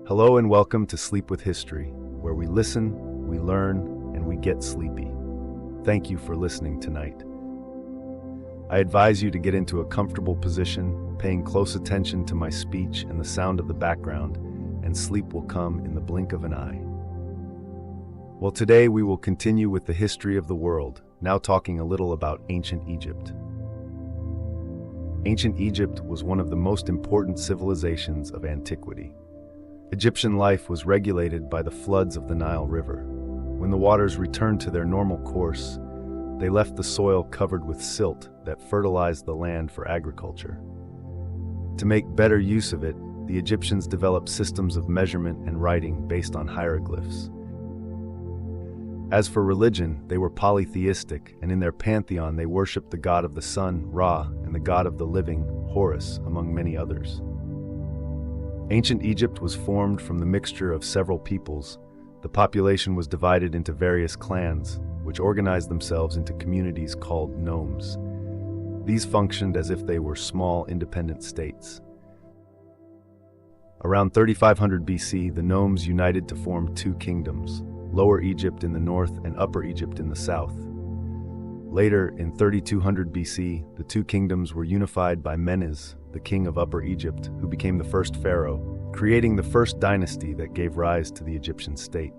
Hello and welcome to Sleep with History, where we listen, we learn, and we get sleepy. Thank you for listening tonight. I advise you to get into a comfortable position, paying close attention to my speech and the sound of the background, and sleep will come in the blink of an eye. Well, today we will continue with the history of the world, now talking a little about ancient Egypt. Ancient Egypt was one of the most important civilizations of antiquity. Egyptian life was regulated by the floods of the Nile River. When the waters returned to their normal course, they left the soil covered with silt that fertilized the land for agriculture. To make better use of it, the Egyptians developed systems of measurement and writing based on hieroglyphs. As for religion, they were polytheistic, and in their pantheon they worshipped the god of the sun, Ra, and the god of the living, Horus, among many others. Ancient Egypt was formed from the mixture of several peoples. The population was divided into various clans, which organized themselves into communities called nomes. These functioned as if they were small, independent states. Around 3500 BC, the nomes united to form two kingdoms, Lower Egypt in the north and Upper Egypt in the south. Later, in 3200 BC, the two kingdoms were unified by Menes, the king of Upper Egypt, who became the first pharaoh, creating the first dynasty that gave rise to the Egyptian state.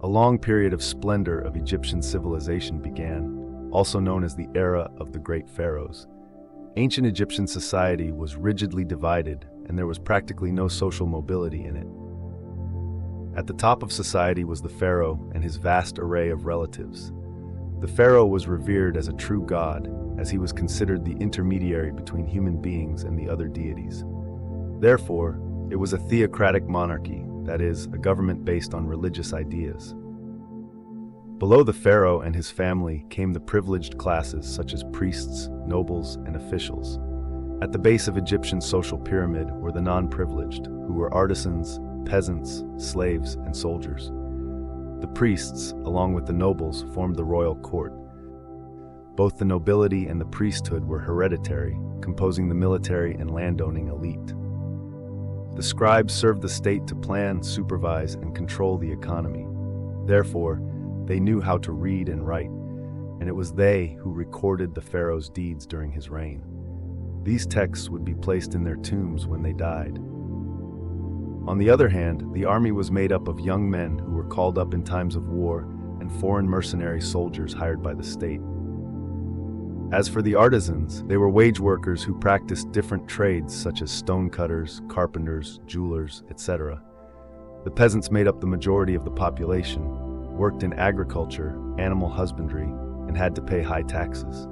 A long period of splendor of Egyptian civilization began, also known as the era of the great pharaohs. Ancient Egyptian society was rigidly divided, and there was practically no social mobility in it. At the top of society was the pharaoh and his vast array of relatives. The pharaoh was revered as a true god, as he was considered the intermediary between human beings and the other deities. Therefore, it was a theocratic monarchy, that is, a government based on religious ideas. Below the pharaoh and his family came the privileged classes such as priests, nobles, and officials. At the base of Egyptian social pyramid were the non-privileged, who were artisans, peasants, slaves, and soldiers. The priests, along with the nobles, formed the royal court. Both the nobility and the priesthood were hereditary, composing the military and landowning elite. The scribes served the state to plan, supervise, and control the economy. Therefore, they knew how to read and write, and it was they who recorded the pharaoh's deeds during his reign. These texts would be placed in their tombs when they died. On the other hand, the army was made up of young men who were called up in times of war and foreign mercenary soldiers hired by the state. As for the artisans, they were wage workers who practiced different trades such as stonecutters, carpenters, jewelers, etc. The peasants made up the majority of the population, worked in agriculture, animal husbandry, and had to pay high taxes.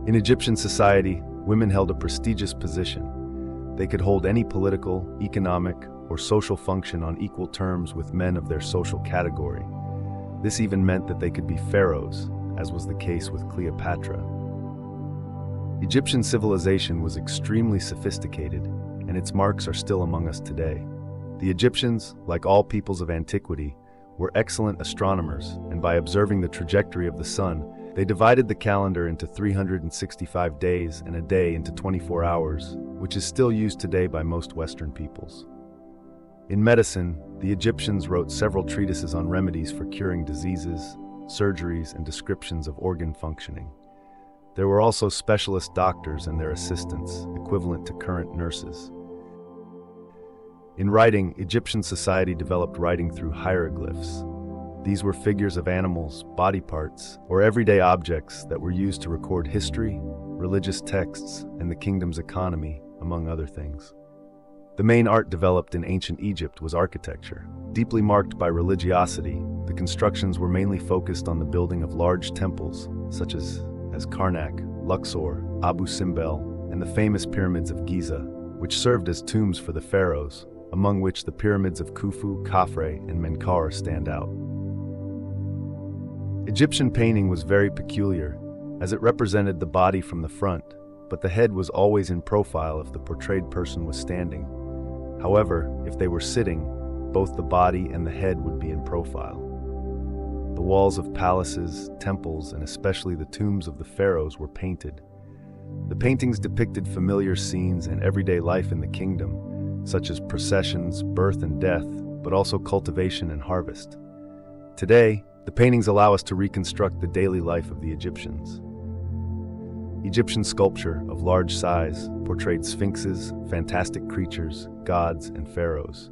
In Egyptian society, women held a prestigious position. They could hold any political, economic, or social function on equal terms with men of their social category. This even meant that they could be pharaohs, as was the case with Cleopatra. Egyptian civilization was extremely sophisticated, and its marks are still among us today. The Egyptians, like all peoples of antiquity, were excellent astronomers, and by observing the trajectory of the sun, they divided the calendar into 365 days and a day into 24 hours, which is still used today by most Western peoples. In medicine, the Egyptians wrote several treatises on remedies for curing diseases, surgeries, and descriptions of organ functioning. There were also specialist doctors and their assistants, equivalent to current nurses. In writing, Egyptian society developed writing through hieroglyphs. These were figures of animals, body parts, or everyday objects that were used to record history, religious texts, and the kingdom's economy, among other things. The main art developed in ancient Egypt was architecture. Deeply marked by religiosity, the constructions were mainly focused on the building of large temples, such as Karnak, Luxor, Abu Simbel, and the famous pyramids of Giza, which served as tombs for the pharaohs, among which the pyramids of Khufu, Khafre, and Menkaure stand out. Egyptian painting was very peculiar, as it represented the body from the front, but the head was always in profile if the portrayed person was standing. However, if they were sitting, both the body and the head would be in profile. The walls of palaces, temples, and especially the tombs of the pharaohs were painted. The paintings depicted familiar scenes and everyday life in the kingdom, such as processions, birth and death, but also cultivation and harvest. Today, the paintings allow us to reconstruct the daily life of the Egyptians. Egyptian sculpture of large size portrayed sphinxes, fantastic creatures, gods, and pharaohs.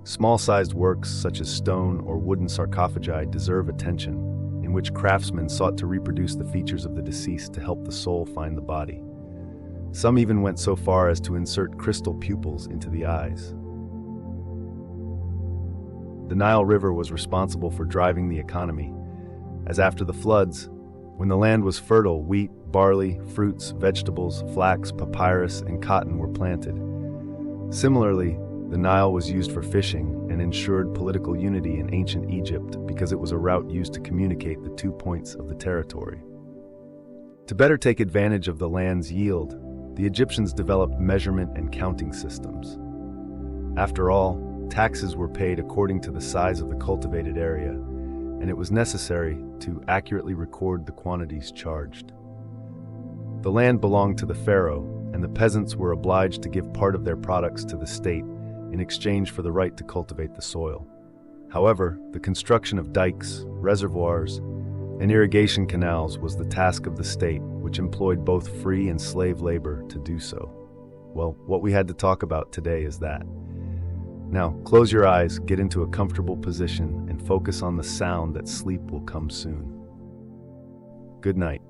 Small-sized works such as stone or wooden sarcophagi deserve attention, in which craftsmen sought to reproduce the features of the deceased to help the soul find the body. Some even went so far as to insert crystal pupils into the eyes. The Nile River was responsible for driving the economy, as after the floods, when the land was fertile, wheat, barley, fruits, vegetables, flax, papyrus, and cotton were planted. Similarly, the Nile was used for fishing and ensured political unity in ancient Egypt because it was a route used to communicate the 2 points of the territory. To better take advantage of the land's yield, the Egyptians developed measurement and counting systems. After all, taxes were paid according to the size of the cultivated area, and it was necessary to accurately record the quantities charged. The land belonged to the pharaoh, and the peasants were obliged to give part of their products to the state in exchange for the right to cultivate the soil. However, the construction of dikes, reservoirs, and irrigation canals was the task of the state, which employed both free and slave labor to do so. Well, what we had to talk about today is that. Now, close your eyes, get into a comfortable position, and focus on the sound that sleep will come soon. Good night.